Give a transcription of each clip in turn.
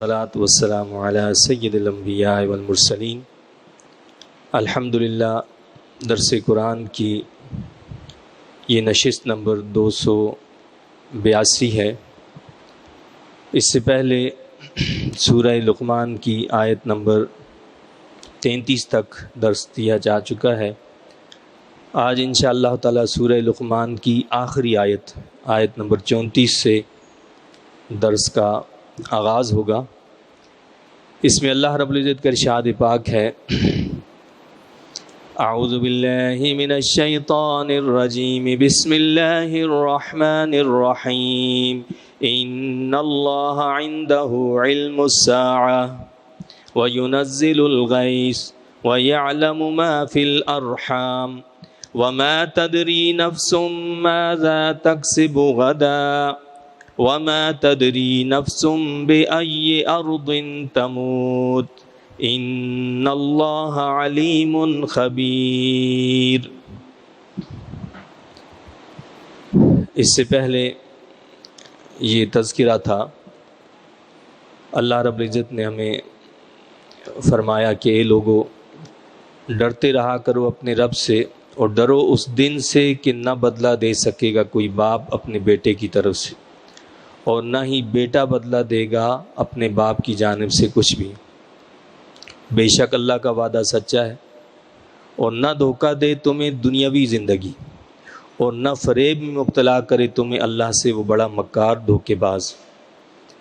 والصلاة والسلام على سید الانبیاء والمرسلین۔ الحمدللہ درس قرآن کی یہ نشست نمبر 282 ہے۔ اس سے پہلے سورہ لقمان کی آیت نمبر 33 تک درس دیا جا چکا ہے۔ آج انشاءاللہ تعالی سورہ لقمان کی آخری آیت نمبر 34 سے درس کا آغاز ہوگا۔ اس میں اللہ رب العزت کا ارشاد پاک ہے، اعوذ باللہ من الشیطان الرجیم، بسم اللہ الرحمن الرحیم، ان اللہ عنده علم الساعة وینزل الغیث ویعلم ما فی الارحام وما تدری نفس ماذا تکسب غدا وما تدری نفس بأي أرض تموت ان اللہ علیم خبیر۔ اس سے پہلے یہ تذکرہ تھا، اللہ رب العزت نے ہمیں فرمایا کہ اے لوگو، ڈرتے رہا کرو اپنے رب سے، اور ڈرو اس دن سے کہ نہ بدلہ دے سکے گا کوئی باپ اپنے بیٹے کی طرف سے، اور نہ ہی بیٹا بدلہ دے گا اپنے باپ کی جانب سے کچھ بھی۔ بے شک اللہ کا وعدہ سچا ہے، اور نہ دھوکہ دے تمہیں دنیاوی زندگی، اور نہ فریب میں مبتلا کرے تمہیں اللہ سے وہ بڑا مکار دھوکے باز۔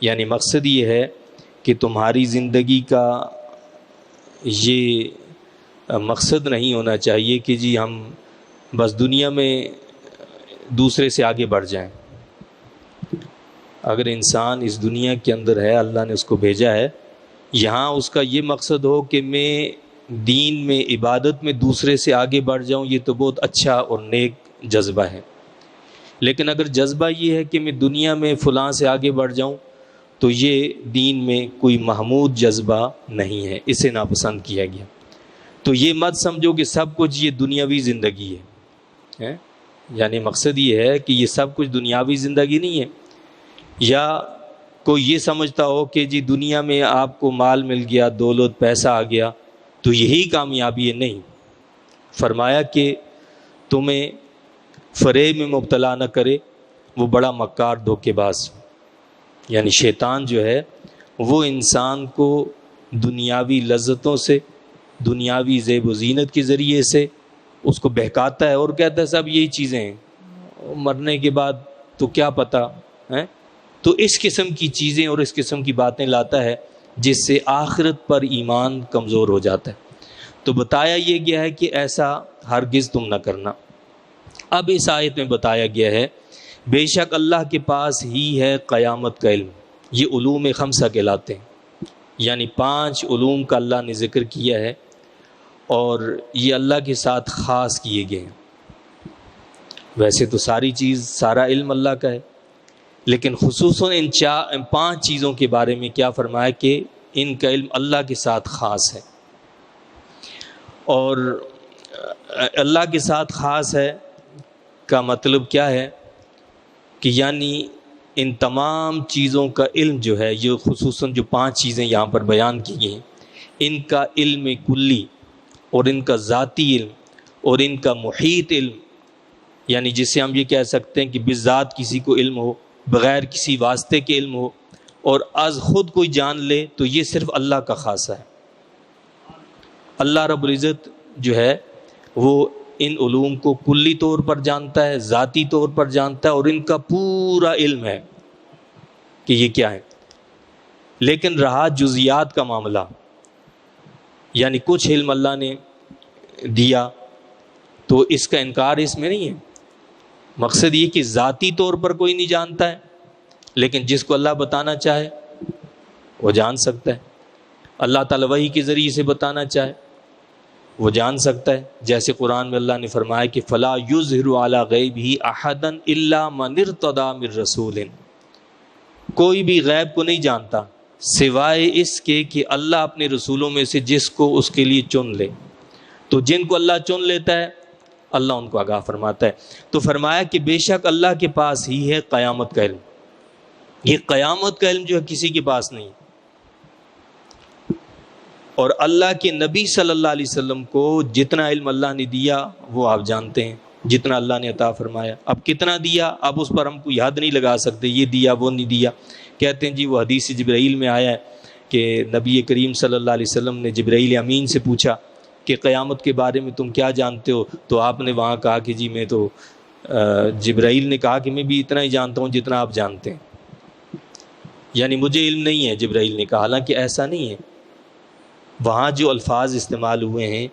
یعنی مقصد یہ ہے کہ تمہاری زندگی کا یہ مقصد نہیں ہونا چاہیے کہ جی ہم بس دنیا میں دوسرے سے آگے بڑھ جائیں۔ اگر انسان اس دنیا کے اندر ہے، اللہ نے اس کو بھیجا ہے، یہاں اس کا یہ مقصد ہو کہ میں دین میں عبادت میں دوسرے سے آگے بڑھ جاؤں، یہ تو بہت اچھا اور نیک جذبہ ہے۔ لیکن اگر جذبہ یہ ہے کہ میں دنیا میں فلاں سے آگے بڑھ جاؤں، تو یہ دین میں کوئی محمود جذبہ نہیں ہے، اسے ناپسند کیا گیا۔ تو یہ مت سمجھو کہ سب کچھ یہ دنیاوی زندگی ہے، یعنی مقصد یہ ہے کہ یہ سب کچھ دنیاوی زندگی نہیں ہے، یا کوئی یہ سمجھتا ہو کہ جی دنیا میں آپ کو مال مل گیا، دولت پیسہ آ گیا تو یہی کامیابی ہے۔ نہیں، فرمایا کہ تمہیں فریب میں مبتلا نہ کرے وہ بڑا مکار دھوکے باز۔ یعنی شیطان جو ہے وہ انسان کو دنیاوی لذتوں سے، دنیاوی زیب و زینت کے ذریعے سے اس کو بہکاتا ہے، اور کہتا ہے سب یہی چیزیں ہیں، مرنے کے بعد تو کیا پتہ ہے۔ تو اس قسم کی چیزیں اور اس قسم کی باتیں لاتا ہے جس سے آخرت پر ایمان کمزور ہو جاتا ہے۔ تو بتایا یہ گیا ہے کہ ایسا ہرگز تم نہ کرنا۔ اب اس آیت میں بتایا گیا ہے بے شک اللہ کے پاس ہی ہے قیامت کا علم۔ یہ علوم خمسہ کہلاتے ہیں، یعنی 5 علوم کا اللہ نے ذکر کیا ہے، اور یہ اللہ کے ساتھ خاص کیے گئے ہیں۔ ویسے تو ساری چیز، سارا علم اللہ کا ہے، لیکن خصوصاً ان 5 چیزوں کے بارے میں کیا فرمایا کہ ان کا علم اللہ کے ساتھ خاص ہے۔ اور اللہ کے ساتھ خاص ہے کا مطلب کیا ہے کہ یعنی ان تمام چیزوں کا علم جو ہے، یہ خصوصاً جو 5 چیزیں یہاں پر بیان کی گئی ہیں، ان کا علم کلی، اور ان کا ذاتی علم، اور ان کا محیط علم، یعنی جسے ہم یہ کہہ سکتے ہیں کہ بذات کسی کو علم ہو، بغیر کسی واسطے کے علم ہو، اور از خود کوئی جان لے، تو یہ صرف اللہ کا خاصہ ہے۔ اللہ رب العزت جو ہے وہ ان علوم کو کلی طور پر جانتا ہے، ذاتی طور پر جانتا ہے، اور ان کا پورا علم ہے کہ یہ کیا ہے۔ لیکن رہا جزیات کا معاملہ، یعنی کچھ علم اللہ نے دیا تو اس کا انکار اس میں نہیں ہے۔ مقصد یہ کہ ذاتی طور پر کوئی نہیں جانتا ہے، لیکن جس کو اللہ بتانا چاہے وہ جان سکتا ہے۔ اللہ تعالیٰ وحی کے ذریعے سے بتانا چاہے وہ جان سکتا ہے۔ جیسے قرآن میں اللہ نے فرمایا کہ فَلَا يُظْهِرُ عَلَى غَيْبِهِ أَحَدًا إِلَّا مَنِ ارْتَضَىٰ مِن رَّسُولٍ۔ کوئی بھی غیب کو نہیں جانتا سوائے اس کے کہ اللہ اپنے رسولوں میں سے جس کو اس کے لیے چن لے۔ تو جن کو اللہ چن لیتا ہے اللہ ان کو آگاہ فرماتا ہے۔ تو فرمایا کہ بے شک اللہ کے پاس ہی ہے قیامت کا علم۔ یہ قیامت کا علم جو ہے کسی کے پاس نہیں، اور اللہ کے نبی صلی اللہ علیہ وسلم کو جتنا علم اللہ نے دیا وہ آپ جانتے ہیں، جتنا اللہ نے عطا فرمایا۔ اب کتنا دیا اب اس پر ہم کو یاد نہیں لگا سکتے، یہ دیا وہ نہیں دیا۔ کہتے ہیں جی وہ حدیث جبرائیل میں آیا ہے کہ نبی کریم صلی اللہ علیہ وسلم نے جبرائیل امین سے پوچھا کہ قیامت کے بارے میں تم کیا جانتے ہو، تو آپ نے وہاں کہا کہ جی میں تو جبرائیل نے کہا کہ میں بھی اتنا ہی جانتا ہوں جتنا آپ جانتے ہیں، یعنی مجھے علم نہیں ہے، جبرائیل نے کہا۔ حالانکہ ایسا نہیں ہے، وہاں جو الفاظ استعمال ہوئے ہیں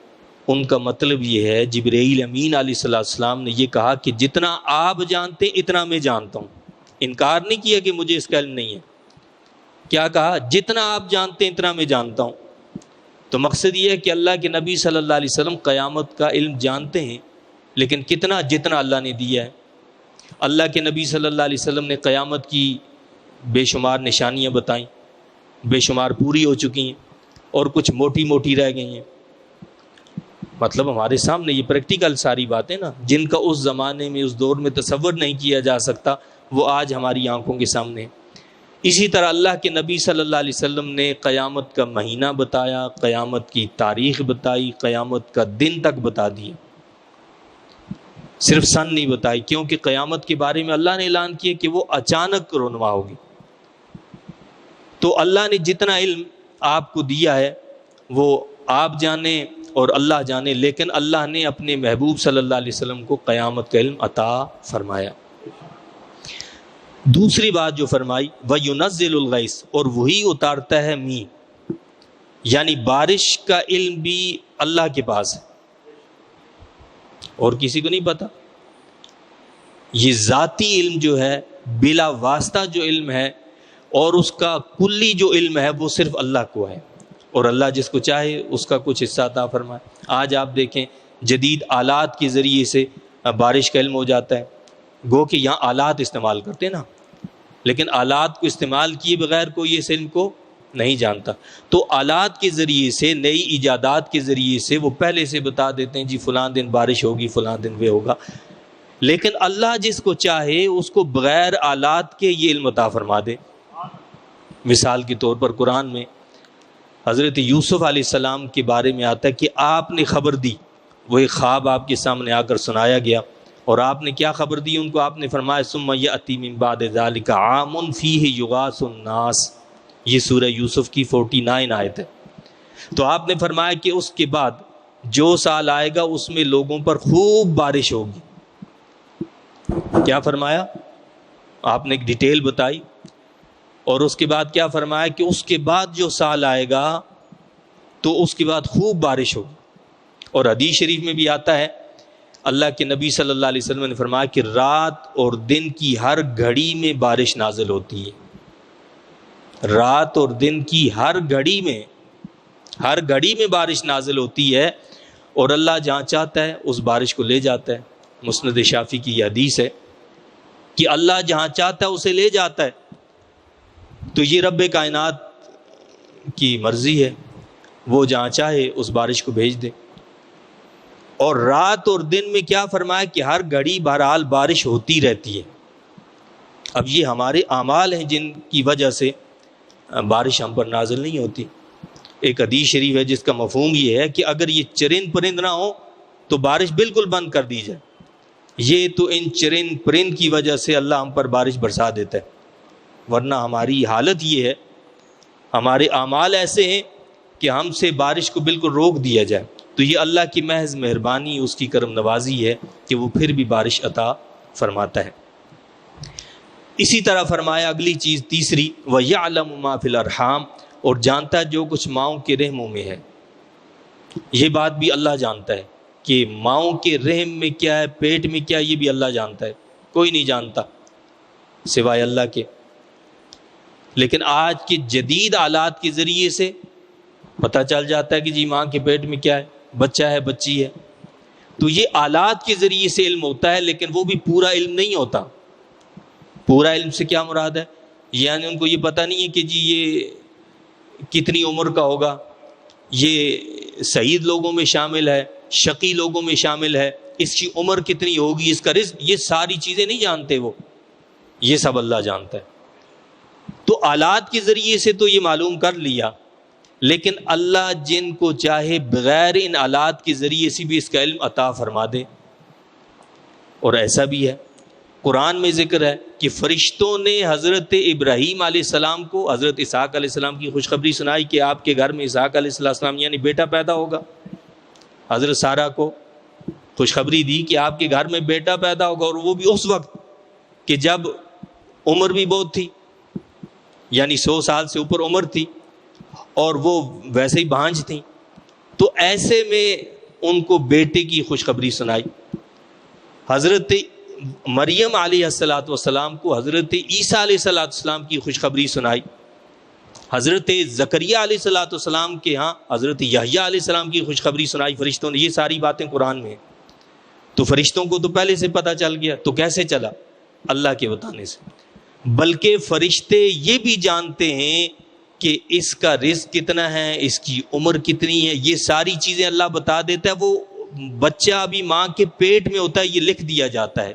ان کا مطلب یہ ہے، جبرائیل امین علیہ السلام نے یہ کہا کہ جتنا آپ جانتے ہیں اتنا میں جانتا ہوں۔ انکار نہیں کیا کہ مجھے اس کا علم نہیں ہے، کیا کہا؟ جتنا آپ جانتے ہیں اتنا میں جانتا ہوں۔ تو مقصد یہ ہے کہ اللہ کے نبی صلی اللہ علیہ وسلم قیامت کا علم جانتے ہیں، لیکن کتنا؟ جتنا اللہ نے دیا ہے۔ اللہ کے نبی صلی اللہ علیہ وسلم نے قیامت کی بے شمار نشانیاں بتائیں، بے شمار پوری ہو چکی ہیں اور کچھ موٹی موٹی رہ گئی ہیں۔ مطلب ہمارے سامنے یہ پریکٹیکل ساری باتیں نا، جن کا اس زمانے میں اس دور میں تصور نہیں کیا جا سکتا، وہ آج ہماری آنکھوں کے سامنے ہیں۔ اسی طرح اللہ کے نبی صلی اللہ علیہ وسلم نے قیامت کا مہینہ بتایا، قیامت کی تاریخ بتائی، قیامت کا دن تک بتا دیا، صرف سن نہیں بتائی، کیونکہ قیامت کے بارے میں اللہ نے اعلان کیا کہ وہ اچانک رونما ہوگی۔ تو اللہ نے جتنا علم آپ کو دیا ہے وہ آپ جانیں اور اللہ جانے، لیکن اللہ نے اپنے محبوب صلی اللہ علیہ وسلم کو قیامت کا علم عطا فرمایا۔ دوسری بات جو فرمائی، وَيُنَزِّلُ الْغَيْثَ، اور وہی اتارتا ہے میںہ، یعنی بارش کا علم بھی اللہ کے پاس ہے اور کسی کو نہیں پتا۔ یہ ذاتی علم جو ہے، بلا واسطہ جو علم ہے، اور اس کا کلی جو علم ہے وہ صرف اللہ کو ہے، اور اللہ جس کو چاہے اس کا کچھ حصہ عطا فرمائے۔ آج آپ دیکھیں جدید آلات کے ذریعے سے بارش کا علم ہو جاتا ہے، گو کہ یہاں آلات استعمال کرتے ہیں نا، لیکن آلات کو استعمال کیے بغیر کوئی اس علم کو نہیں جانتا۔ تو آلات کے ذریعے سے، نئی ایجادات کے ذریعے سے وہ پہلے سے بتا دیتے ہیں جی فلاں دن بارش ہوگی، فلاں دن وہ ہوگا، لیکن اللہ جس کو چاہے اس کو بغیر آلات کے یہ علم عطا فرما دے۔ مثال کے طور پر قرآن میں حضرت یوسف علیہ السلام کے بارے میں آتا ہے کہ آپ نے خبر دی، وہ ایک خواب آپ کے سامنے آ کر سنایا گیا، اور آپ نے کیا خبر دی ان کو؟ آپ نے فرمایا ثم یأتی من بعد ذلک عام فیہ یغاث الناس، یہ سورہ یوسف کی 49 آیت ہے۔ تو آپ نے فرمایا کہ اس کے بعد جو سال آئے گا اس میں لوگوں پر خوب بارش ہوگی۔ کیا فرمایا؟ آپ نے ایک ڈیٹیل بتائی، اور اس کے بعد کیا فرمایا کہ اس کے بعد جو سال آئے گا تو اس کے بعد خوب بارش ہوگی۔ اور حدیث شریف میں بھی آتا ہے، اللہ کے نبی صلی اللہ علیہ وسلم نے فرمایا کہ رات اور دن کی ہر گھڑی میں بارش نازل ہوتی ہے، رات اور دن کی ہر گھڑی میں بارش نازل ہوتی ہے، اور اللہ جہاں چاہتا ہے اس بارش کو لے جاتا ہے۔ مسند شافعی کی یہ حدیث ہے کہ اللہ جہاں چاہتا ہے اسے لے جاتا ہے۔ تو یہ رب کائنات کی مرضی ہے، وہ جہاں چاہے اس بارش کو بھیج دے۔ اور رات اور دن میں کیا فرمایا کہ ہر گھڑی بہرحال بارش ہوتی رہتی ہے۔ اب یہ ہمارے اعمال ہیں جن کی وجہ سے بارش ہم پر نازل نہیں ہوتی۔ ایک حدیث شریف ہے جس کا مفہوم یہ ہے کہ اگر یہ چرند پرند نہ ہو تو بارش بالکل بند کر دی جائے، یہ تو ان چرند پرند کی وجہ سے اللہ ہم پر بارش برسا دیتا ہے، ورنہ ہماری حالت یہ ہے، ہمارے اعمال ایسے ہیں کہ ہم سے بارش کو بالکل روک دیا جائے۔ تو یہ اللہ کی محض مہربانی، اس کی کرم نوازی ہے کہ وہ پھر بھی بارش عطا فرماتا ہے۔ اسی طرح فرمایا اگلی چیز تیسری، وَيَعْلَمُ مَا فِي الْأَرْحَامِ، اور جانتا ہے جو کچھ ماؤں کے رحموں میں ہے۔ یہ بات بھی اللہ جانتا ہے کہ ماؤں کے رحم میں کیا ہے، پیٹ میں کیا ہے، یہ بھی اللہ جانتا ہے، کوئی نہیں جانتا سوائے اللہ کے۔ لیکن آج کے جدید آلات کے ذریعے سے پتہ چل جاتا ہے کہ جی ماں کے پیٹ میں کیا ہے، بچہ ہے، بچی ہے۔ تو یہ آلات کے ذریعے سے علم ہوتا ہے، لیکن وہ بھی پورا علم نہیں ہوتا۔ پورا علم سے کیا مراد ہے؟ یعنی ان کو یہ پتہ نہیں ہے کہ جی یہ کتنی عمر کا ہوگا، یہ سعید لوگوں میں شامل ہے، شقی لوگوں میں شامل ہے، اس کی عمر کتنی ہوگی، اس کا رزق، یہ ساری چیزیں نہیں جانتے وہ، یہ سب اللہ جانتا ہے۔ تو آلات کے ذریعے سے تو یہ معلوم کر لیا، لیکن اللہ جن کو چاہے بغیر ان آلات کے ذریعے سے بھی اس کا علم عطا فرما دے. اور ایسا بھی ہے، قرآن میں ذکر ہے کہ فرشتوں نے حضرت ابراہیم علیہ السلام کو حضرت اسحاق علیہ السلام کی خوشخبری سنائی کہ آپ کے گھر میں اسحاق علیہ السلام یعنی بیٹا پیدا ہوگا. حضرت سارہ کو خوشخبری دی کہ آپ کے گھر میں بیٹا پیدا ہوگا، اور وہ بھی اس وقت کہ جب عمر بھی بہت تھی، یعنی 100 سال سے اوپر عمر تھی، اور وہ ویسے ہی بھانج تھیں. تو ایسے میں ان کو بیٹے کی خوشخبری سنائی. حضرت مریم علیہ السلام کو حضرت عیسیٰ علیہ السلام کی خوشخبری سنائی. حضرت زکریا علیہ السلام کے ہاں حضرت یحییٰ علیہ السلام کی خوشخبری سنائی فرشتوں نے. یہ ساری باتیں قرآن میں ہیں. تو فرشتوں کو تو پہلے سے پتہ چل گیا، تو کیسے چلا؟ اللہ کے بتانے سے. بلکہ فرشتے یہ بھی جانتے ہیں کہ اس کا رزق کتنا ہے، اس کی عمر کتنی ہے، یہ ساری چیزیں اللہ بتا دیتا ہے. وہ بچہ ابھی ماں کے پیٹ میں ہوتا ہے، یہ لکھ دیا جاتا ہے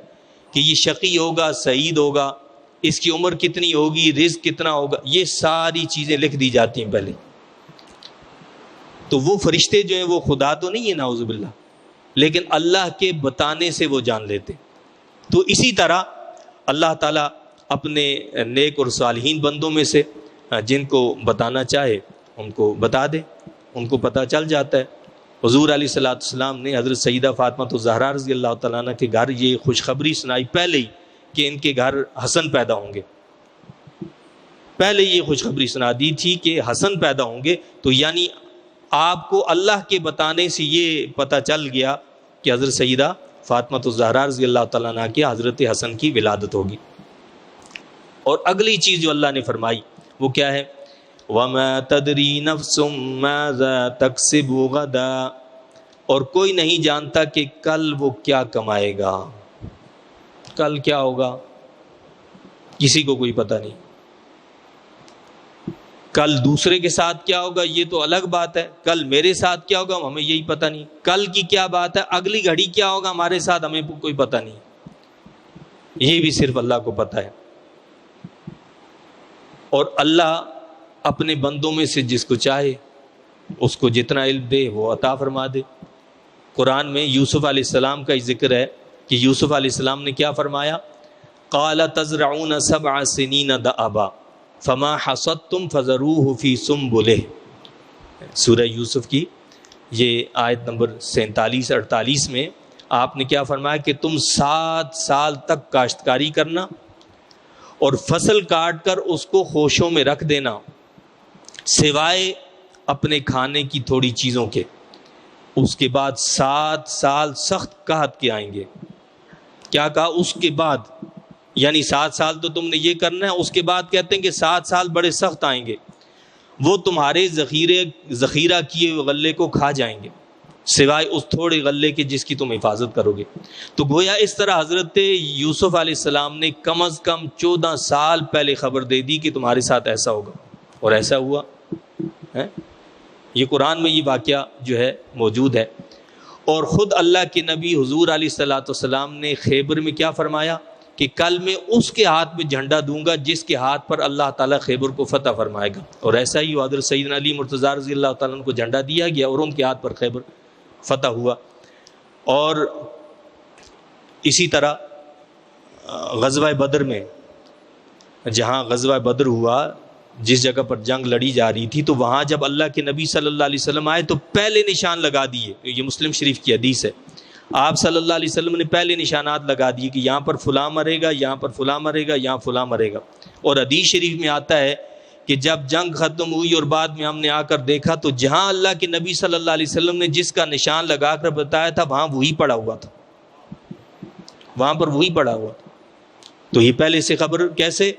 کہ یہ شقی ہوگا، سعید ہوگا، اس کی عمر کتنی ہوگی، رزق کتنا ہوگا، یہ ساری چیزیں لکھ دی جاتی ہیں پہلے. تو وہ فرشتے جو ہیں وہ خدا تو نہیں ہے نعوذ باللہ، لیکن اللہ کے بتانے سے وہ جان لیتے. تو اسی طرح اللہ تعالیٰ اپنے نیک اور صالحین بندوں میں سے جن کو بتانا چاہے ان کو بتا دے، ان کو پتہ چل جاتا ہے. حضور علیہ السلام نے حضرت سیدہ فاطمہ الزہرا رضی اللہ تعالیٰ عنہ کے گھر یہ خوشخبری سنائی پہلے ہی کہ ان کے گھر حسن پیدا ہوں گے. پہلے یہ خوشخبری سنا دی تھی کہ حسن پیدا ہوں گے. تو یعنی آپ کو اللہ کے بتانے سے یہ پتہ چل گیا کہ حضرت سیدہ فاطمہ الزہرا رضی اللہ تعالیٰ عنہ کے حضرت حسن کی ولادت ہوگی. اور اگلی چیز جو اللہ نے فرمائی وہ کیا ہے؟ وَمَا تَدْرِي نَفْسٌ مَاذَا تَكْسِبُ غَدًا، اور کوئی نہیں جانتا کہ کل وہ کیا کمائے گا. کل کیا ہوگا کسی کو کوئی پتہ نہیں. کل دوسرے کے ساتھ کیا ہوگا یہ تو الگ بات ہے، کل میرے ساتھ کیا ہوگا ہمیں یہی پتہ نہیں. کل کی کیا بات ہے، اگلی گھڑی کیا ہوگا ہمارے ساتھ ہمیں کوئی پتہ نہیں. یہ بھی صرف اللہ کو پتہ ہے. اور اللہ اپنے بندوں میں سے جس کو چاہے اس کو جتنا علم دے وہ عطا فرما دے. قرآن میں یوسف علیہ السلام کا ذکر ہے کہ یوسف علیہ السلام نے کیا فرمایا؟ قال تزرعون 7 سنین دأبا فما حصدتم فذروه في سنبله. سورہ یوسف کی یہ آیت نمبر 47-48 میں آپ نے کیا فرمایا کہ تم 7 سال تک کاشتکاری کرنا اور فصل کاٹ کر اس کو خوشوں میں رکھ دینا سوائے اپنے کھانے کی تھوڑی چیزوں کے. اس کے بعد 7 سال سخت قحط کے آئیں گے. کیا کہا؟ اس کے بعد، یعنی 7 سال تو تم نے یہ کرنا ہے، اس کے بعد کہتے ہیں کہ 7 سال بڑے سخت آئیں گے، وہ تمہارے ذخیرہ کیے ہوئے غلے کو کھا جائیں گے سوائے اس تھوڑے غلے کے جس کی تم حفاظت کرو گے. تو گویا اس طرح حضرت یوسف علیہ السلام نے کم از کم 14 سال پہلے خبر دے دی کہ تمہارے ساتھ ایسا ہوگا، اور ایسا ہوا. یہ قرآن میں یہ واقعہ جو ہے موجود ہے. اور خود اللہ کے نبی حضور علیہ السلام نے خیبر میں کیا فرمایا کہ کل میں اس کے ہاتھ میں جھنڈا دوں گا جس کے ہاتھ پر اللہ تعالیٰ خیبر کو فتح فرمائے گا. اور ایسا ہی حضرت سیدنا علی مرتضیٰ رضی اللہ تعالیٰ عنہ کو جھنڈا دیا گیا اور ان کے ہاتھ پر خیبر فتح ہوا. اور اسی طرح غزوہ بدر میں، جہاں غزوہ بدر ہوا، جس جگہ پر جنگ لڑی جا رہی تھی، تو وہاں جب اللہ کے نبی صلی اللہ علیہ وسلم آئے تو پہلے نشان لگا دیے. یہ مسلم شریف کی حدیث ہے. آپ صلی اللہ علیہ وسلم نے پہلے نشانات لگا دیے کہ یہاں پر فلاں مرے گا، یہاں پر فلاں مرے گا، یہاں فلاں مرے گا. اور حدیث شریف میں آتا ہے کہ جب جنگ ختم ہوئی اور بعد میں ہم نے آ کر دیکھا تو جہاں اللہ کے نبی صلی اللہ علیہ وسلم نے جس کا نشان لگا کر بتایا تھا وہاں وہی پڑا ہوا تھا، وہاں پر وہی پڑا ہوا تھا. تو یہ پہلے سے خبر کیسے؟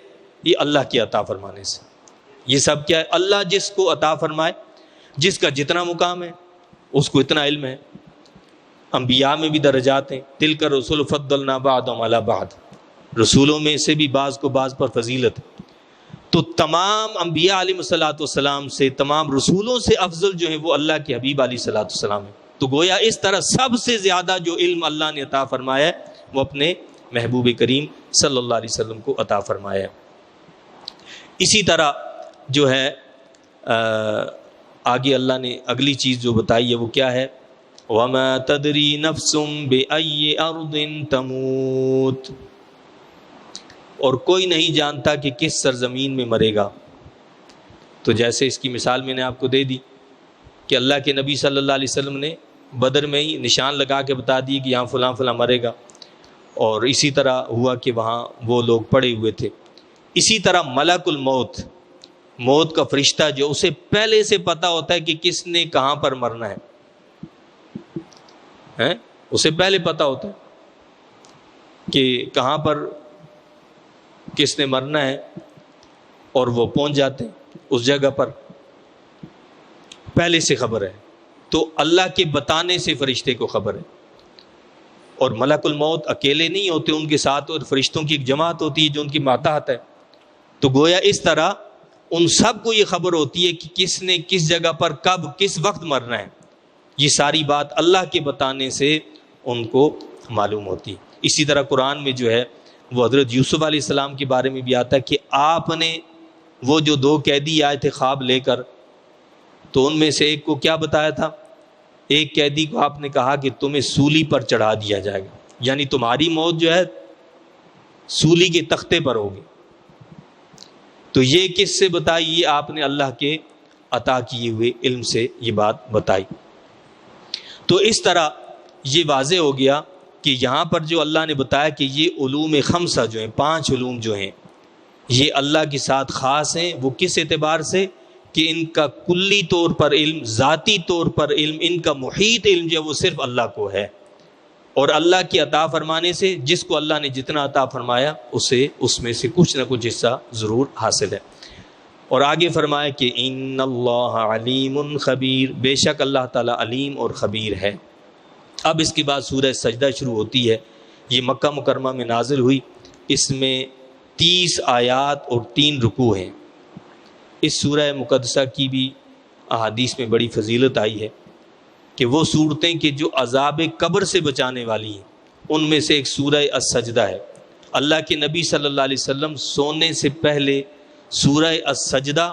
یہ اللہ کی عطا فرمانے سے. یہ سب کیا ہے؟ اللہ جس کو عطا فرمائے، جس کا جتنا مقام ہے اس کو اتنا علم ہے. انبیاء میں بھی درجات ہیں. تلک الرسل فضلنا بعضهم علی بعض، رسولوں میں سے بھی بعض کو بعض پر فضیلت. تو تمام انبیاء علیہ الصلوۃ والسلام سے، تمام رسولوں سے افضل جو ہیں وہ اللہ کے حبیب علیہ الصلوۃ والسلام ہیں. تو گویا اس طرح سب سے زیادہ جو علم اللہ نے عطا فرمایا ہے وہ اپنے محبوب کریم صلی اللہ علیہ وسلم کو عطا فرمایا ہے. اسی طرح جو ہے آگے اللہ نے اگلی چیز جو بتائی ہے وہ کیا ہے؟ وَمَا تَدْرِي نَفْسٌ بِأَيِّ أَرْضٍ تَمُوتُ، اور کوئی نہیں جانتا کہ کس سرزمین میں مرے گا۔ تو جیسے اس کی مثال میں نے آپ کو دے دی کہ اللہ کے نبی صلی اللہ علیہ وسلم نے بدر میں ہی نشان لگا کے بتا دی کہ یہاں فلاں فلاں مرے گا، اور اسی طرح ہوا کہ وہاں وہ لوگ پڑے ہوئے تھے۔ اسی طرح ملک الموت، موت کا فرشتہ جو، اسے پہلے سے پتہ ہوتا ہے کہ کس نے کہاں پر مرنا ہے، اسے پہلے پتہ ہوتا ہے کہ کہاں پر کس نے مرنا ہے، اور وہ پہنچ جاتے ہیں اس جگہ پر، پہلے سے خبر ہے۔ تو اللہ کے بتانے سے فرشتے کو خبر ہے، اور ملک الموت اکیلے نہیں ہوتے، ان کے ساتھ اور فرشتوں کی ایک جماعت ہوتی ہے جو ان کی ماتحت ہے۔ تو گویا اس طرح ان سب کو یہ خبر ہوتی ہے کہ کس نے کس جگہ پر کب کس وقت مرنا ہے، یہ ساری بات اللہ کے بتانے سے ان کو معلوم ہوتی ہے۔ اسی طرح قرآن میں جو ہے وہ حضرت یوسف علیہ السلام کے بارے میں بھی آتا ہے کہ آپ نے وہ جو 2 قیدی آئے تھے خواب لے کر، تو ان میں سے ایک کو کیا بتایا تھا؟ ایک قیدی کو آپ نے کہا کہ تمہیں سولی پر چڑھا دیا جائے گا، یعنی تمہاری موت جو ہے سولی کے تختے پر ہوگی۔ تو یہ کس سے بتائی؟ یہ آپ نے اللہ کے عطا کیے ہوئے علم سے یہ بات بتائی۔ تو اس طرح یہ واضح ہو گیا کہ یہاں پر جو اللہ نے بتایا کہ یہ علوم خمسہ جو ہیں، 5 علوم جو ہیں، یہ اللہ کے ساتھ خاص ہیں۔ وہ کس اعتبار سے؟ کہ ان کا کلی طور پر علم، ذاتی طور پر علم، ان کا محیط علم جو ہے وہ صرف اللہ کو ہے، اور اللہ کی عطا فرمانے سے جس کو اللہ نے جتنا عطا فرمایا اسے اس میں سے کچھ نہ کچھ حصہ ضرور حاصل ہے۔ اور آگے فرمایا کہ ان اللہ علیم خبیر، بے شک اللہ تعالیٰ علیم اور خبیر ہے۔ اب اس کے بعد سورہ سجدہ شروع ہوتی ہے، یہ مکہ مکرمہ میں نازل ہوئی، اس میں 30 آیات اور 3 رکوع ہیں۔ اس سورہ مقدسہ کی بھی احادیث میں بڑی فضیلت آئی ہے کہ وہ صورتیں کہ جو عذاب قبر سے بچانے والی ہیں، ان میں سے ایک سورہ السجدہ ہے۔ اللہ کے نبی صلی اللہ علیہ وسلم سونے سے پہلے سورہ السجدہ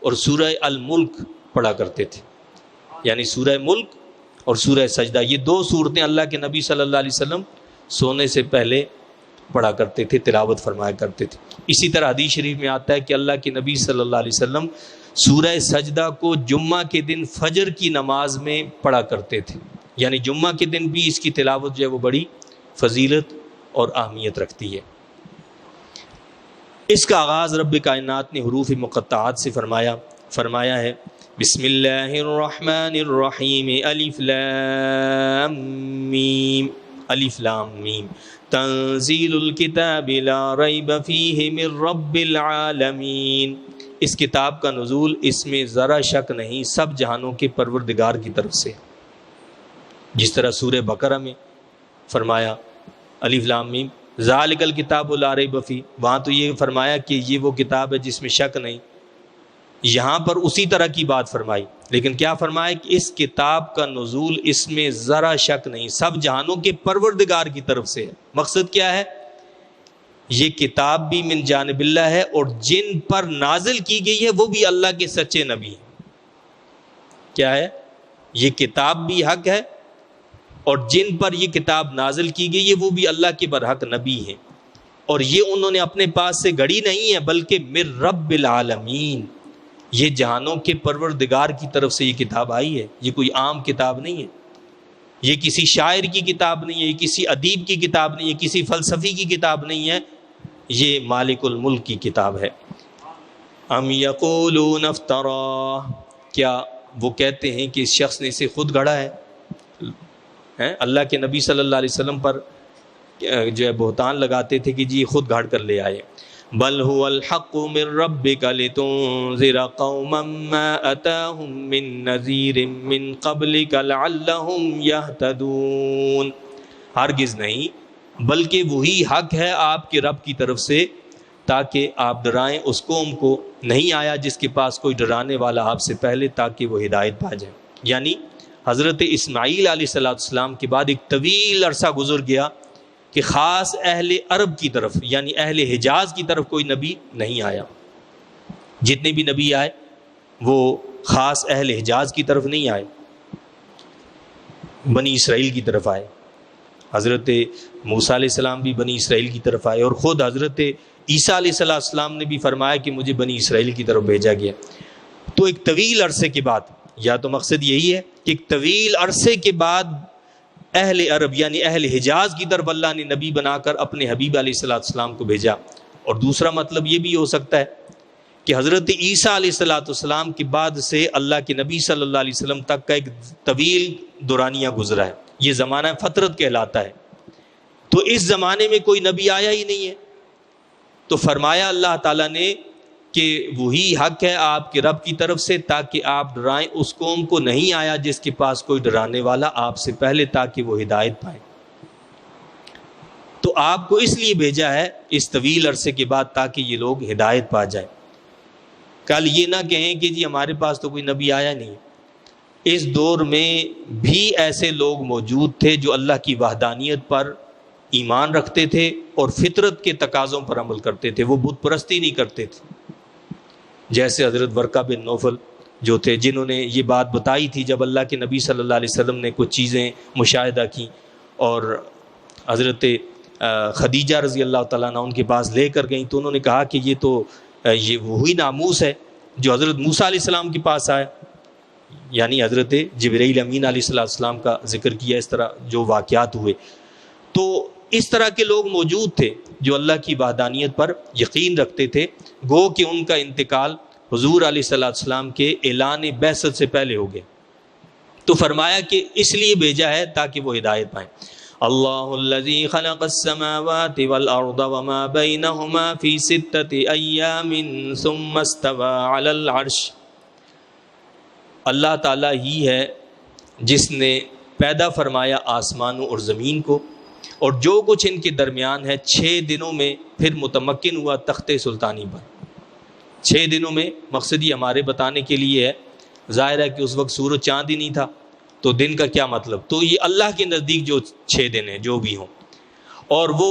اور سورہ الملک پڑھا کرتے تھے، یعنی سورہ ملک اور سورہ سجدہ، یہ 2 صورتیں اللہ کے نبی صلی اللہ علیہ وسلم سونے سے پہلے پڑھا کرتے تھے، تلاوت فرمایا کرتے تھے۔ اسی طرح حدیث شریف میں آتا ہے کہ اللہ کے نبی صلی اللہ علیہ وسلم سورہ سجدہ کو جمعہ کے دن فجر کی نماز میں پڑھا کرتے تھے، یعنی جمعہ کے دن بھی اس کی تلاوت جو ہے وہ بڑی فضیلت اور اہمیت رکھتی ہے۔ اس کا آغاز رب کائنات نے حروف مقطعات سے فرمایا ہے، بسم اللہ الرحمن الرحیم، الف لام میم، الف لام میم، تنزیل الکتاب لا ریب فیہ من رب العالمین۔ اس کتاب کا نزول، اس میں ذرا شک نہیں، سب جہانوں کے پروردگار کی طرف سے۔ جس طرح سورہ بقرہ میں فرمایا الف لام میم ذالک الکتاب لا ریب فیہ، وہاں تو یہ فرمایا کہ یہ وہ کتاب ہے جس میں شک نہیں، یہاں پر اسی طرح کی بات فرمائی، لیکن کیا فرمایا کہ اس کتاب کا نزول، اس میں ذرا شک نہیں، سب جہانوں کے پروردگار کی طرف سے ہے۔ مقصد کیا ہے؟ یہ کتاب بھی من جانب اللہ ہے، اور جن پر نازل کی گئی ہے وہ بھی اللہ کے سچے نبی ہیں۔ کیا ہے؟ یہ کتاب بھی حق ہے، اور جن پر یہ کتاب نازل کی گئی ہے وہ بھی اللہ کے برحق نبی ہیں، اور یہ انہوں نے اپنے پاس سے گھڑی نہیں ہے، بلکہ من رب العالمین، یہ جہانوں کے پروردگار کی طرف سے یہ کتاب آئی ہے۔ یہ کوئی عام کتاب نہیں ہے، یہ کسی شاعر کی کتاب نہیں ہے، یہ کسی ادیب کی کتاب نہیں ہے، کسی فلسفی کی کتاب نہیں ہے، یہ مالک الملک کی کتاب ہے۔ ام یقولون افترا، کیا وہ کہتے ہیں کہ اس شخص نے اسے خود گھڑا ہے؟ اللہ کے نبی صلی اللہ علیہ وسلم پر جو ہے بہتان لگاتے تھے کہ جی خود گھاڑ کر لے آئے۔ بل هو الحق من ربك لتنذر قوما ما اتاهم من نذير من قبلك لعلهم يهتدون، ہرگز نہیں، بلکہ وہی حق ہے آپ کے رب کی طرف سے تاکہ آپ ڈرائیں اس قوم کو، نہیں آیا جس کے پاس کوئی ڈرانے والا آپ سے پہلے تاکہ وہ ہدایت پا جائیں۔ یعنی حضرت اسماعیل علیہ السلام کے بعد ایک طویل عرصہ گزر گیا کہ خاص اہل عرب کی طرف، یعنی اہل حجاز کی طرف کوئی نبی نہیں آیا۔ جتنے بھی نبی آئے وہ خاص اہل حجاز کی طرف نہیں آئے، بنی اسرائیل کی طرف آئے۔ حضرت موسیٰ علیہ السلام بھی بنی اسرائیل کی طرف آئے، اور خود حضرت عیسیٰ علیہ السلام نے بھی فرمایا کہ مجھے بنی اسرائیل کی طرف بھیجا گیا۔ تو ایک طویل عرصے کے بعد، یا تو مقصد یہی ہے کہ ایک طویل عرصے کے بعد اہل عرب یعنی اہل حجاز کی طرف اللہ نے نبی بنا کر اپنے حبیب علیہ السلام کو بھیجا۔ اور دوسرا مطلب یہ بھی ہو سکتا ہے کہ حضرت عیسیٰ علیہ السلام کے بعد سے اللہ کے نبی صلی اللہ علیہ وسلم تک کا ایک طویل دورانیہ گزرا ہے، یہ زمانہ فترت کہلاتا ہے۔ تو اس زمانے میں کوئی نبی آیا ہی نہیں ہے، تو فرمایا اللہ تعالیٰ نے کہ وہی حق ہے آپ کے رب کی طرف سے تاکہ آپ ڈرائیں، اس قوم کو نہیں آیا جس کے پاس کوئی ڈرانے والا آپ سے پہلے تاکہ وہ ہدایت پائیں۔ تو آپ کو اس لیے بھیجا ہے اس طویل عرصے کے بعد تاکہ یہ لوگ ہدایت پا جائیں۔ کل یہ نہ کہیں کہ جی ہمارے پاس تو کوئی نبی آیا نہیں۔ اس دور میں بھی ایسے لوگ موجود تھے جو اللہ کی وحدانیت پر ایمان رکھتے تھے اور فطرت کے تقاضوں پر عمل کرتے تھے، وہ بت پرستی نہیں کرتے تھے، جیسے حضرت ورقہ بن نوفل جو تھے، جنہوں نے یہ بات بتائی تھی جب اللہ کے نبی صلی اللہ علیہ وسلم نے کچھ چیزیں مشاہدہ کی اور حضرت خدیجہ رضی اللہ تعالیٰ عنہ ان کے پاس لے کر گئیں، تو انہوں نے کہا کہ یہ وہی ناموس ہے جو حضرت موسیٰ علیہ السلام کے پاس آیا، یعنی حضرت جبرائیل امین علیہ السلام کا ذکر کیا، اس طرح جو واقعات ہوئے۔ تو اس طرح کے لوگ موجود تھے جو اللہ کی وحدانیت پر یقین رکھتے تھے، گو کہ ان کا انتقال حضور علیہ السلام کے اعلان بعثت سے پہلے ہو گیا۔ تو فرمایا کہ اس لیے بھیجا ہے تاکہ وہ ہدایت پائیں۔ اللہ الذی خلق السماوات والارض وما بینہما فی 6 ایام ثم استوى علی العرش۔ اللہ تعالیٰ ہی ہے جس نے پیدا فرمایا آسمانوں اور زمین کو اور جو کچھ ان کے درمیان ہے، 6 دنوں میں پھر متمکن ہوا تخت سلطانی پر۔ 6 دنوں میں مقصد یہ ہمارے بتانے کے لیے ہے، ظاہر ہے کہ اس وقت سورج چاند ہی نہیں تھا، تو دن کا کیا مطلب، تو یہ اللہ کے نزدیک جو 6 دن ہیں جو بھی ہوں، اور وہ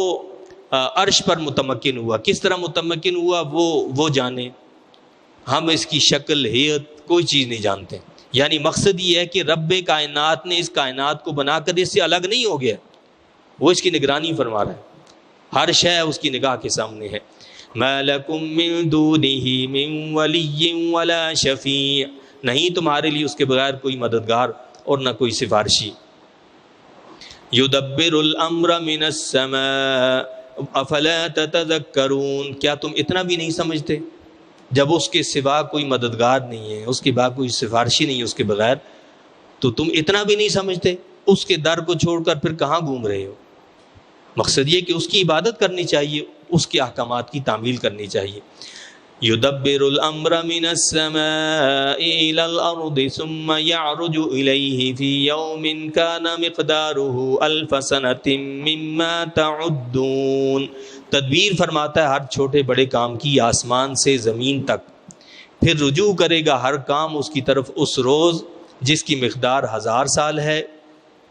عرش پر متمکن ہوا۔ کس طرح متمکن ہوا وہ جانے، ہم اس کی شکل ہیئت کوئی چیز نہیں جانتے۔ یعنی مقصد یہ ہے کہ رب کائنات نے اس کائنات کو بنا کر اس سے الگ نہیں ہو گیا، وہ اس کی نگرانی فرما رہا ہے، ہر شے اس کی نگاہ کے سامنے ہے۔ مَا لَكُم مِّن دُونِهِ مِن وَلِيٍّ وَلَا شَفِيعٍ، نہیں تمہارے لیے اس کے بغیر کوئی مددگار اور نہ کوئی سفارشی۔ يُدَبِّرُ الْأَمْرَ مِنَ السَّمَاءِ أَفَلَا تَتَذَكَّرُونَ، کیا تم اتنا بھی نہیں سمجھتے؟ جب اس کے سوا کوئی مددگار نہیں ہے، اس کے بعد کوئی سفارشی نہیں ہے اس کے بغیر، تو تم اتنا بھی نہیں سمجھتے؟ اس کے در کو چھوڑ کر پھر کہاں گھوم رہے ہو؟ مقصد یہ کہ اس کی عبادت کرنی چاہیے، اس کے احکامات کی تعمیل کرنی چاہیے۔ يُدَبِّرُ الْأَمْرَ مِنَ السَّمَاءِ إِلَى الْأَرْضِ ثُمَّ يَعْرُجُ إِلَيْهِ فِي يَوْمٍ كَانَ مِقْدَارُهُ أَلْفَ سَنَةٍ مِّمَّا تَعُدُّونَ۔ تدبیر فرماتا ہے ہر چھوٹے بڑے کام کی، آسمان سے زمین تک، پھر رجوع کرے گا ہر کام اس کی طرف اس روز جس کی مقدار 1000 سال ہے،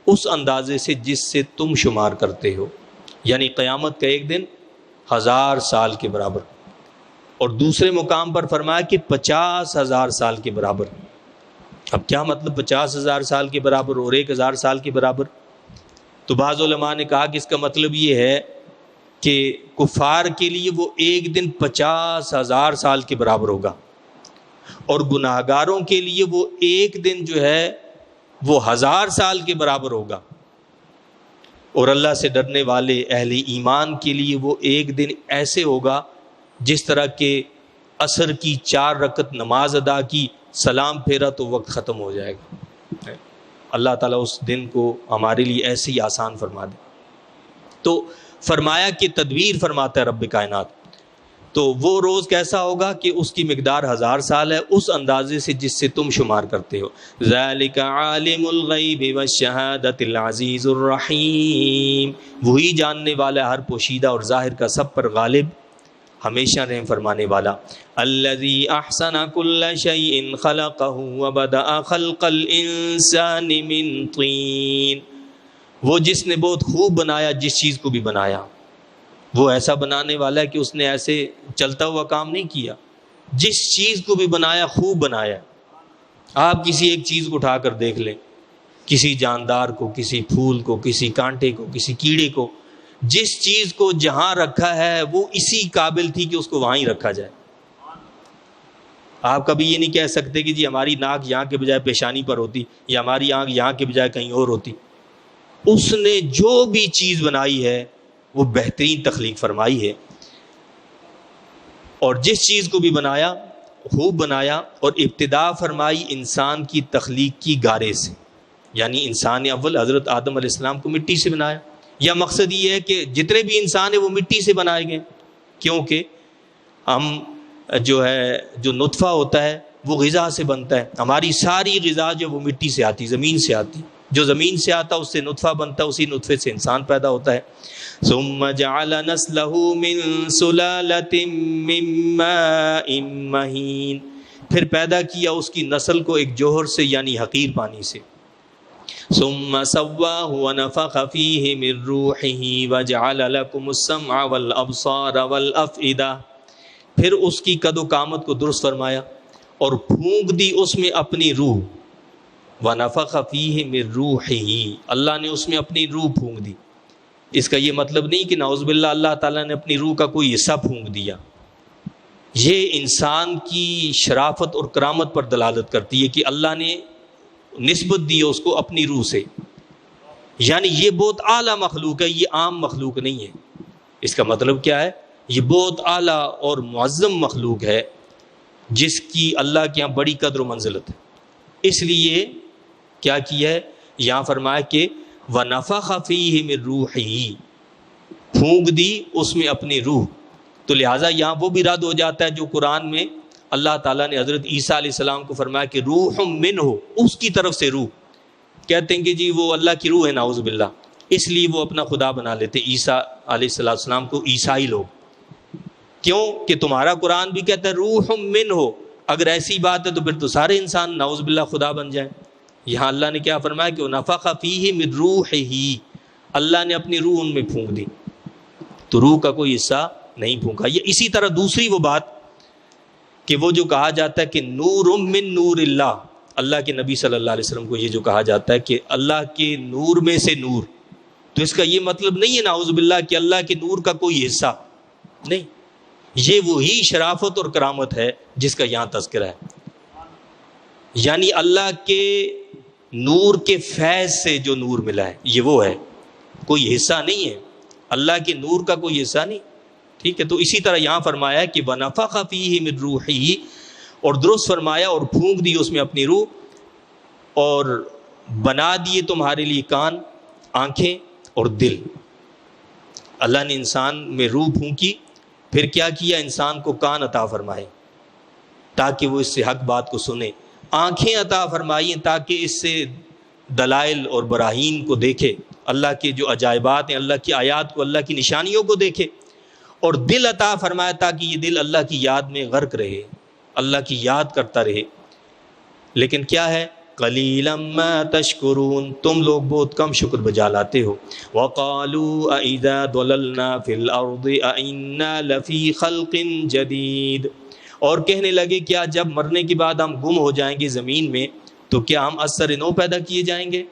اس اندازے سے جس سے تم شمار کرتے ہو، یعنی قیامت کا ایک دن 1000 سال کے برابر۔ اور دوسرے مقام پر فرمایا کہ 50,000 سال کے برابر۔ اب کیا مطلب 50,000 سال کے برابر اور 1000 سال کے برابر؟ تو بعض علماء نے کہا کہ اس کا مطلب یہ ہے کہ کفار کے لیے وہ ایک دن 50,000 سال کے برابر ہوگا، اور گناہگاروں کے لیے وہ ایک دن جو ہے وہ 1000 سال کے برابر ہوگا، اور اللہ سے ڈرنے والے اہل ایمان کے لیے وہ ایک دن ایسے ہوگا جس طرح کہ عصر کی 4 رکعت نماز ادا کی، سلام پھیرا تو وقت ختم ہو جائے گا۔ اللہ تعالیٰ اس دن کو ہمارے لیے ایسے ہی آسان فرما دے۔ تو فرمایا کہ تدبیر فرماتا ہے رب کائنات، تو وہ روز کیسا ہوگا کہ اس کی مقدار 1000 سال ہے، اس اندازے سے جس سے تم شمار کرتے ہو۔ ذالک عالم الغیب والشہادۃ العزیز الرحیم، وہی جاننے والا ہر پوشیدہ اور ظاہر کا، سب پر غالب، ہمیشہ رحم فرمانے والا۔ الذی احسن کل شیء خلقہ وبدأ خلق الانسان من طین، وہ جس نے بہت خوب بنایا جس چیز کو بھی بنایا، وہ ایسا بنانے والا ہے کہ اس نے ایسے چلتا ہوا کام نہیں کیا، جس چیز کو بھی بنایا خوب بنایا۔ آپ کسی ایک چیز کو اٹھا کر دیکھ لیں، کسی جاندار کو، کسی پھول کو، کسی کانٹے کو، کسی کیڑے کو، جس چیز کو جہاں رکھا ہے وہ اسی قابل تھی کہ اس کو وہاں ہی رکھا جائے۔ آپ کبھی یہ نہیں کہہ سکتے کہ جی ہماری ناک یہاں کے بجائے پیشانی پر ہوتی، یا ہماری آنکھ یہاں کے بجائے کہیں اور ہوتی۔ اس نے جو بھی چیز بنائی ہے وہ بہترین تخلیق فرمائی ہے، اور جس چیز کو بھی بنایا خوب بنایا، اور ابتدا فرمائی انسان کی تخلیق کی گارے سے، یعنی انسان اول حضرت آدم علیہ السلام کو مٹی سے بنایا۔ یا مقصد یہ ہے کہ جتنے بھی انسان ہیں وہ مٹی سے بنائے گئے، کیونکہ ہم جو نطفہ ہوتا ہے وہ غذا سے بنتا ہے، ہماری ساری غذا جو وہ مٹی سے آتی، زمین سے آتی، جو زمین سے آتا اس سے نطفہ بنتا، اسی نطفے سے انسان پیدا ہوتا ہے۔ ثم جعل نسلہ من سلالۃ من ماء مہین، پھر پیدا کیا اس کی نسل کو ایک جوہر سے یعنی حقیر پانی سے۔ ثم سواہ ونفخ فیہ من روحہ وجعل لکم السمع والابصار والافئدہ، پھر اس کی قد و قامت کو درست فرمایا اور پھونک دی اس میں اپنی روح۔ وَنَفَخَ فِيهِ مِن رُوحِهِ، اللہ نے اس میں اپنی روح پھونک دی۔ اس کا یہ مطلب نہیں کہ نعوذ باللہ اللہ تعالیٰ نے اپنی روح کا کوئی حصہ پھونک دیا، یہ انسان کی شرافت اور کرامت پر دلالت کرتی ہے کہ اللہ نے نسبت دی اس کو اپنی روح سے، یعنی یہ بہت اعلیٰ مخلوق ہے، یہ عام مخلوق نہیں ہے۔ اس کا مطلب کیا ہے؟ یہ بہت اعلیٰ اور معظم مخلوق ہے جس کی اللہ کے یہاں بڑی قدر و منزلت ہے۔ اس لیے کیا کیا ہے یہاں فرمایا کہ وَنَفَخَ فِيهِ مِن رُوحِهِ، پھونک دی اس میں اپنی روح۔ تو لہٰذا یہاں وہ بھی رد ہو جاتا ہے جو قرآن میں اللہ تعالیٰ نے حضرت عیسیٰ علیہ السلام کو فرمایا کہ روح منہ، اس کی طرف سے روح۔ کہتے ہیں کہ جی وہ اللہ کی روح ہے، نعوذ باللہ، اس لیے وہ اپنا خدا بنا لیتے عیسیٰ علیہ السلام کو، عیسائی لوگ۔ کیوں کہ تمہارا قرآن بھی کہتا ہے روح منہ، اگر ایسی بات ہے تو پھر تو سارے انسان نعوذ باللہ خدا بن جائیں۔ یہاں اللہ نے کیا فرمایا کہ نفخ فیہ من روحہ، اللہ نے اپنی روح ان میں پھونک دی، تو روح کا کوئی حصہ نہیں پھونکا۔ یہ اسی طرح دوسری وہ بات کہ وہ جو کہا جاتا ہے کہ نور من نور اللہ، اللہ کے نبی صلی اللہ علیہ وسلم کو یہ جو کہا جاتا ہے کہ اللہ کے نور میں سے نور، تو اس کا یہ مطلب نہیں ہے نعوذ باللہ کہ اللہ کے نور کا کوئی حصہ نہیں، یہ وہی شرافت اور کرامت ہے جس کا یہاں تذکرہ ہے، یعنی اللہ کے نور کے فیض سے جو نور ملا ہے یہ وہ ہے، کوئی حصہ نہیں ہے، اللہ کے نور کا کوئی حصہ نہیں۔ ٹھیک ہے، تو اسی طرح یہاں فرمایا کہ وَنَفَخَ فِيهِ مِن رُوحِهِ، اور درست فرمایا اور پھونک دی اس میں اپنی روح، اور بنا دیے تمہارے لیے کان، آنکھیں اور دل۔ اللہ نے انسان میں روح پھونکی، پھر کیا کیا؟ انسان کو کان عطا فرمائے تاکہ وہ اس سے حق بات کو سنے، آنکھیں عطا فرمائی تاکہ اس سے دلائل اور براہین کو دیکھے، اللہ کے جو عجائبات ہیں، اللہ کی آیات کو، اللہ کی نشانیوں کو دیکھے، اور دل عطا فرمایا تاکہ یہ دل اللہ کی یاد میں غرق رہے، اللہ کی یاد کرتا رہے۔ لیکن کیا ہے؟ قلیلا ما تشکرون، تم لوگ بہت کم شکر بجا لاتے ہو۔ وقالوا اذا ضللنا فی الارض ائنا لفی خلق جدید، اور کہنے لگے کیا جب مرنے کے بعد ہم گم ہو جائیں گے زمین میں تو کیا ہم از سر نو پیدا کیے جائیں گے؟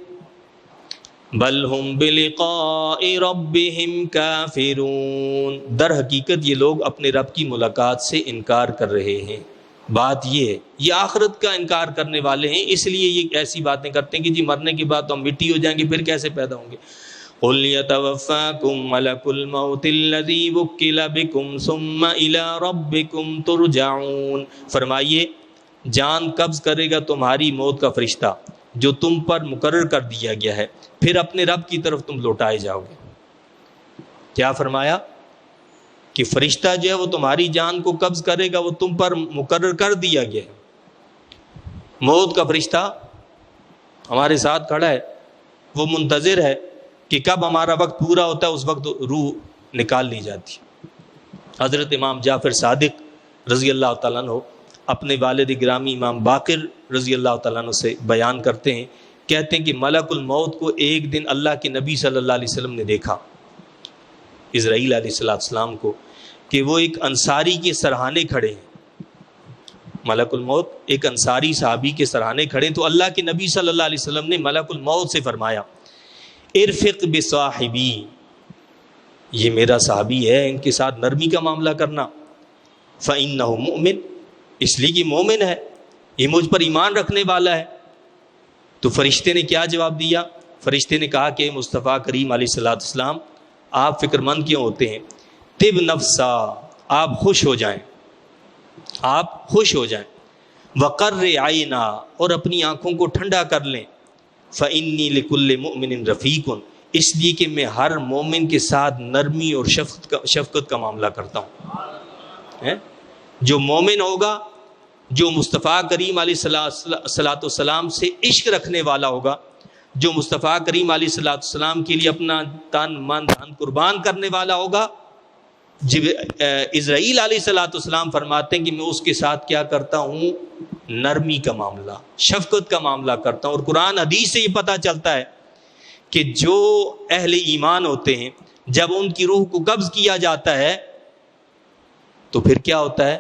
بل ہم بلقاء ربہم کافرون، در حقیقت یہ لوگ اپنے رب کی ملاقات سے انکار کر رہے ہیں۔ بات یہ ہے، یہ آخرت کا انکار کرنے والے ہیں، اس لیے یہ ایسی باتیں کرتے ہیں کہ جی مرنے کے بعد تو ہم مٹی ہو جائیں گے، پھر کیسے پیدا ہوں گے؟ قل یتوفاکم ملک الموت الذی وکل بکم ثم الی ربکم ترجعون، فرمائیے جان قبض کرے گا تمہاری موت کا فرشتہ جو تم پر مقرر کر دیا گیا ہے، پھر اپنے رب کی طرف تم لوٹائے جاؤ گے۔ کیا فرمایا؟ کہ فرشتہ جو ہے وہ تمہاری جان کو قبض کرے گا، وہ تم پر مقرر کر دیا گیا ہے۔ موت کا فرشتہ ہمارے ساتھ کھڑا ہے، وہ منتظر ہے کہ کب ہمارا وقت پورا ہوتا ہے، اس وقت روح نکال لی جاتی۔ حضرت امام جعفر صادق رضی اللہ تعالیٰ عنہ اپنے والد گرامی امام باقر رضی اللہ تعالیٰ عنہ سے بیان کرتے ہیں، کہتے ہیں کہ ملک الموت کو ایک دن اللہ کے نبی صلی اللہ علیہ وسلم نے دیکھا، اسرائیل علیہ السلام کو، کہ وہ ایک انصاری کے سرہانے کھڑے ہیں، ملک الموت ایک انصاری صحابی کے سرانے کھڑے تو اللہ کے نبی صلی اللہ علیہ وسلم نے ملک الموت سے فرمایا ارفق بصاحبی، یہ میرا صحابی ہے، ان کے ساتھ نرمی کا معاملہ کرنا، فإنہ مؤمن، اس لیے کہ مومن ہے، یہ مجھ پر ایمان رکھنے والا ہے۔ تو فرشتے نے کیا جواب دیا؟ فرشتے نے کہا کہ مصطفیٰ کریم علیہ الصلوۃ والسلام آپ فکر مند کیوں ہوتے ہیں؟ طب نفسا، آپ خوش ہو جائیں، آپ خوش ہو جائیں، وقر عینا، اور اپنی آنکھوں کو ٹھنڈا کر لیں، فإنی لکل مؤمن رفیق، اس لیے کہ میں ہر مومن کے ساتھ نرمی اور شفقت کا معاملہ کرتا ہوں۔ جو مومن ہوگا، جو مصطفیٰ کریم علیہ الصلوۃ والسلام سے عشق رکھنے والا ہوگا، جو مصطفیٰ کریم علیہ الصلوۃ والسلام کے لیے اپنا تن من دھن قربان کرنے والا ہوگا، اسرائیل علیہ الصلوۃ والسلام فرماتے ہیں کہ میں اس کے ساتھ کیا کرتا ہوں؟ نرمی کا معاملہ، شفقت کا معاملہ کرتا ہوں۔ اور قرآن حدیث سے یہ پتہ چلتا ہے کہ جو اہل ایمان ہوتے ہیں جب ان کی روح کو قبض کیا جاتا ہے تو پھر کیا ہوتا ہے؟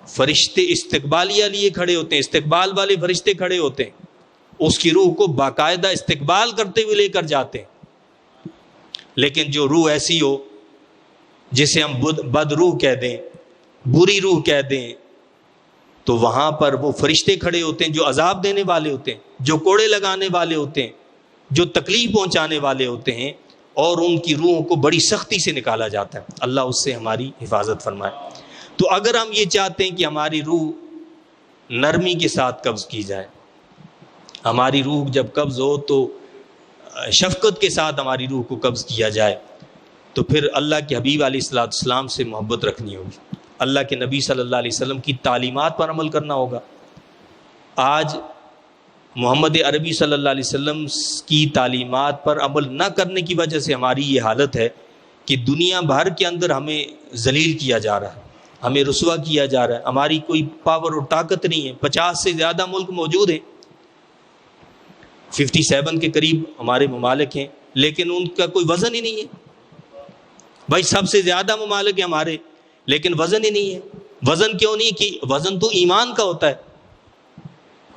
فرشتے استقبالیہ لیے کھڑے ہوتے ہیں، استقبال والے فرشتے کھڑے ہوتے ہیں، اس کی روح کو باقاعدہ استقبال کرتے ہوئے لے کر جاتے ہیں۔ لیکن جو روح ایسی ہو جسے ہم بد روح کہہ دیں، بری روح کہہ دیں، تو وہاں پر وہ فرشتے کھڑے ہوتے ہیں جو عذاب دینے والے ہوتے ہیں، جو کوڑے لگانے والے ہوتے ہیں، جو تکلیف پہنچانے والے ہوتے ہیں، اور ان کی روحوں کو بڑی سختی سے نکالا جاتا ہے۔ اللہ اس سے ہماری حفاظت فرمائے۔ تو اگر ہم یہ چاہتے ہیں کہ ہماری روح نرمی کے ساتھ قبض کی جائے، ہماری روح جب قبض ہو تو شفقت کے ساتھ ہماری روح کو قبض کیا جائے، تو پھر اللہ کے حبیب علیہ الصلوۃ والسلام سے محبت رکھنی ہوگی، اللہ کے نبی صلی اللہ علیہ وسلم کی تعلیمات پر عمل کرنا ہوگا۔ آج محمد عربی صلی اللہ علیہ وسلم کی تعلیمات پر عمل نہ کرنے کی وجہ سے ہماری یہ حالت ہے کہ دنیا بھر کے اندر ہمیں ذلیل کیا جا رہا ہے، ہمیں رسوا کیا جا رہا ہے، ہماری کوئی پاور اور طاقت نہیں ہے۔ 50 سے زیادہ ملک موجود ہیں، 57 کے قریب ہمارے ممالک ہیں، لیکن ان کا کوئی وزن ہی نہیں ہے۔ بھائی سب سے زیادہ ممالک ہیں ہمارے، لیکن وزن ہی نہیں ہے۔ وزن کیوں نہیں؟ کہ وزن تو ایمان کا ہوتا ہے،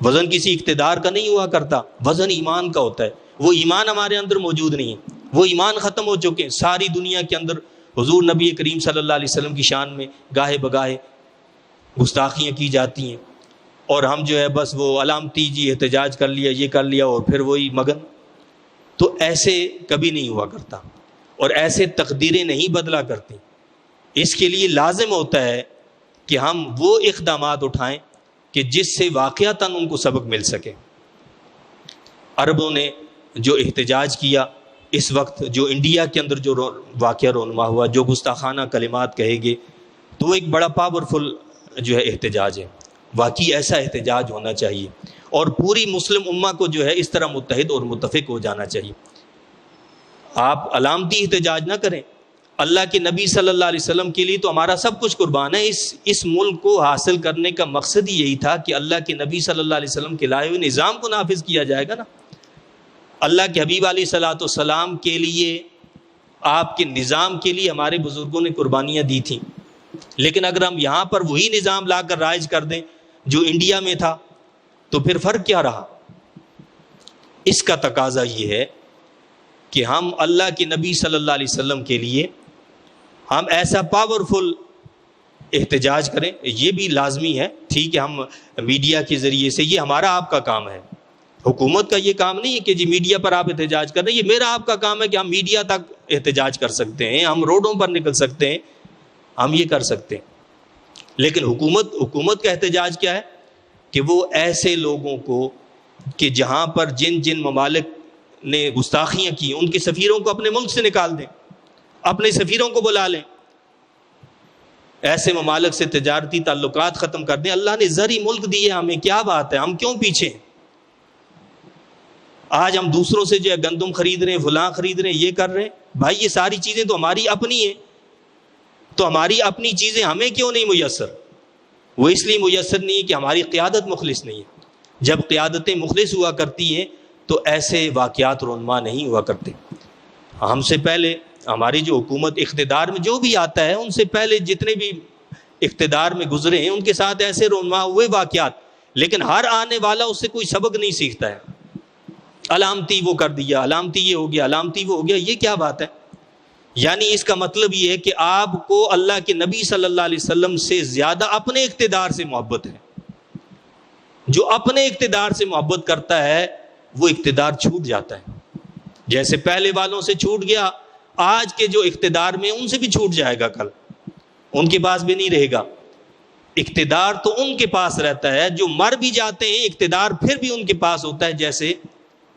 وزن کسی اقتدار کا نہیں ہوا کرتا، وزن ایمان کا ہوتا ہے۔ وہ ایمان ہمارے اندر موجود نہیں ہے، وہ ایمان ختم ہو چکے ہیں۔ ساری دنیا کے اندر حضور نبی کریم صلی اللہ علیہ وسلم کی شان میں گاہے بگاہے گستاخیاں کی جاتی ہیں، اور ہم جو ہے بس وہ علامتی جی احتجاج کر لیا، یہ کر لیا، اور پھر وہی مگن۔ تو ایسے کبھی نہیں ہوا کرتا، اور ایسے تقدیریں نہیں بدلا کرتی۔ اس کے لیے لازم ہوتا ہے کہ ہم وہ اقدامات اٹھائیں کہ جس سے واقعتاً ان کو سبق مل سکے۔ عربوں نے جو احتجاج کیا، اس وقت جو انڈیا کے اندر جو واقعہ رونما ہوا، جو گستاخانہ کلمات کہے گے، تو وہ ایک بڑا پاورفل جو ہے احتجاج ہے۔ واقعی ایسا احتجاج ہونا چاہیے، اور پوری مسلم امہ کو جو ہے اس طرح متحد اور متفق ہو جانا چاہیے۔ آپ علامتی احتجاج نہ کریں۔ اللہ کے نبی صلی اللہ علیہ وسلم کے لیے تو ہمارا سب کچھ قربان ہے۔ اس ملک کو حاصل کرنے کا مقصد ہی یہی تھا کہ اللہ کے نبی صلی اللہ علیہ وسلم کے لائے ہوئے نظام کو نافذ کیا جائے گا نا۔ اللہ کے حبیب علیہ الصلوۃ والسلام کے لیے، آپ کے نظام کے لیے ہمارے بزرگوں نے قربانیاں دی تھیں، لیکن اگر ہم یہاں پر وہی نظام لا کر رائج کر دیں جو انڈیا میں تھا، تو پھر فرق کیا رہا؟ اس کا تقاضا یہ ہے کہ ہم اللہ کے نبی صلی اللہ علیہ وسلم کے لیے ہم ایسا پاورفل احتجاج کریں۔ یہ بھی لازمی ہے، ٹھیک ہے، ہم میڈیا کے ذریعے سے، یہ ہمارا آپ کا کام ہے، حکومت کا یہ کام نہیں ہے کہ جی میڈیا پر آپ احتجاج کر رہے ہیں۔ یہ میرا آپ کا کام ہے کہ ہم میڈیا تک احتجاج کر سکتے ہیں، ہم روڈوں پر نکل سکتے ہیں، ہم یہ کر سکتے ہیں۔ لیکن حکومت کا احتجاج کیا ہے؟ کہ وہ ایسے لوگوں کو کہ جہاں پر جن ممالک نے گستاخیاں کی، ان کے سفیروں کو اپنے ملک سے نکال دیں، اپنے سفیروں کو بلا لیں، ایسے ممالک سے تجارتی تعلقات ختم کر دیں۔ اللہ نے زرعی ملک دیے ہمیں، کیا بات ہے، ہم کیوں پیچھے ہیں؟ آج ہم دوسروں سے جو ہے گندم خرید رہے ہیں، فلاں خرید رہے ہیں، یہ کر رہے ہیں۔ بھائی یہ ساری چیزیں تو ہماری اپنی ہیں، تو ہماری اپنی چیزیں ہمیں کیوں نہیں میسر؟ وہ اس لیے میسر نہیں ہے کہ ہماری قیادت مخلص نہیں ہے۔ جب قیادتیں مخلص ہوا کرتی ہیں تو ایسے واقعات رونما نہیں ہوا کرتے۔ ہم سے پہلے ہماری جو حکومت اقتدار میں جو بھی آتا ہے، ان سے پہلے جتنے بھی اقتدار میں گزرے ہیں ان کے ساتھ ایسے رونما ہوئے واقعات، لیکن ہر آنے والا اس سے کوئی سبق نہیں سیکھتا ہے. علامتی وہ کر دیا، علامتی یہ ہو گیا، علامتی وہ ہو گیا، یہ کیا بات ہے؟ یعنی اس کا مطلب یہ ہے کہ آپ کو اللہ کے نبی صلی اللہ علیہ وسلم سے زیادہ اپنے اقتدار سے محبت ہے. جو اپنے اقتدار سے محبت کرتا ہے وہ اقتدار چھوٹ جاتا ہے، جیسے پہلے والوں سے چھوٹ گیا، آج کے جو اقتدار میں ان سے بھی چھوٹ جائے گا، کل ان کے پاس بھی نہیں رہے گا. اقتدار تو ان کے پاس رہتا ہے جو مر بھی جاتے ہیں، اقتدار پھر بھی ان کے پاس ہوتا ہے. جیسے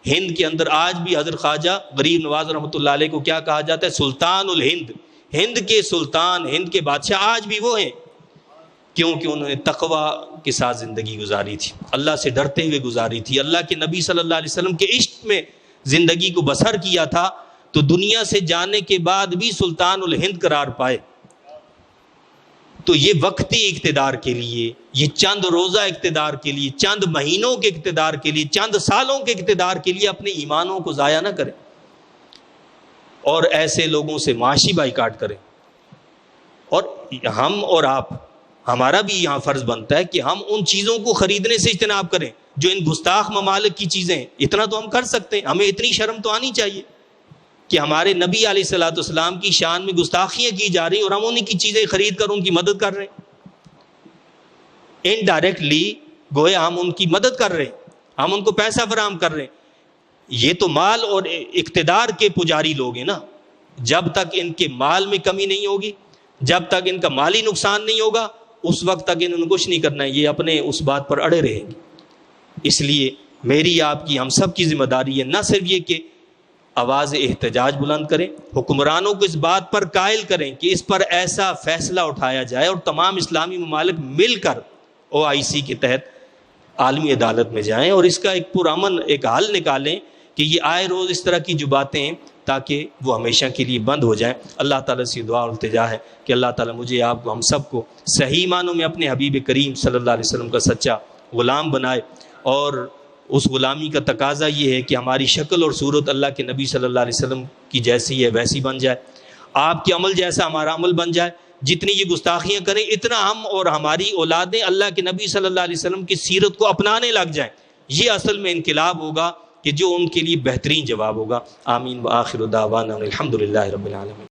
ہند کے اندر آج بھی حضرت خواجہ غریب نواز رحمۃ اللہ علیہ کو کیا کہا جاتا ہے؟ سلطان الہند، ہند کے سلطان، ہند کے بادشاہ آج بھی وہ ہیں، کیونکہ انہوں نے تقوی کے ساتھ زندگی گزاری تھی، اللہ سے ڈرتے ہوئے گزاری تھی، اللہ کے نبی صلی اللہ علیہ وسلم کے عشق میں زندگی کو بسر کیا تھا، تو دنیا سے جانے کے بعد بھی سلطان الہند قرار پائے. تو یہ وقتی اقتدار کے لیے، یہ چند روزہ اقتدار کے لیے، چند مہینوں کے اقتدار کے لیے، چند سالوں کے اقتدار کے لیے اپنے ایمانوں کو ضائع نہ کریں اور ایسے لوگوں سے معاشی بائیکاٹ کریں. اور ہم اور آپ، ہمارا بھی یہاں فرض بنتا ہے کہ ہم ان چیزوں کو خریدنے سے اجتناب کریں جو ان گستاخ ممالک کی چیزیں ہیں. اتنا تو ہم کر سکتے ہیں، ہمیں اتنی شرم تو آنی چاہیے کہ ہمارے نبی علیہ الصلوۃ والسلام کی شان میں گستاخیاں کی جا رہی ہیں اور ہم انہیں کی چیزیں خرید کر ان کی مدد کر رہے ہیں. انڈائریکٹلی گویا ہم ان کی مدد کر رہے ہیں، ہم ان کو پیسہ فراہم کر رہے ہیں. یہ تو مال اور اقتدار کے پجاری لوگ ہیں نا. جب تک ان کے مال میں کمی نہیں ہوگی، جب تک ان کا مالی نقصان نہیں ہوگا، اس وقت تک انہوں نے کچھ نہیں کرنا ہے، یہ اپنے اس بات پر اڑے رہیں گے. اس لیے میری آپ کی، ہم سب کی ذمہ داری ہے نہ صرف یہ کہ آواز احتجاج بلند کریں، حکمرانوں کو اس بات پر قائل کریں کہ اس پر ایسا فیصلہ اٹھایا جائے اور تمام اسلامی ممالک مل کر OIC کے تحت عالمی عدالت میں جائیں اور اس کا ایک پرامن ایک حل نکالیں کہ یہ آئے روز اس طرح کی جو باتیں ہیں تاکہ وہ ہمیشہ کے لیے بند ہو جائیں. اللہ تعالیٰ سے دعا اور التجا ہے کہ اللہ تعالیٰ مجھے، آپ کو، ہم سب کو صحیح معنوں میں اپنے حبیب کریم صلی اللہ علیہ وسلم کا سچا غلام بنائے. اور اس غلامی کا تقاضا یہ ہے کہ ہماری شکل اور صورت اللہ کے نبی صلی اللہ علیہ وسلم کی جیسی ہے ویسی بن جائے، آپ کے عمل جیسا ہمارا عمل بن جائے. جتنی یہ گستاخیاں کریں اتنا ہم اور ہماری اولادیں اللہ کے نبی صلی اللہ علیہ وسلم کی سیرت کو اپنانے لگ جائیں. یہ اصل میں انقلاب ہوگا کہ جو ان کے لیے بہترین جواب ہوگا. آمین. وآخر دعوانا الحمد للہ رب العالمین.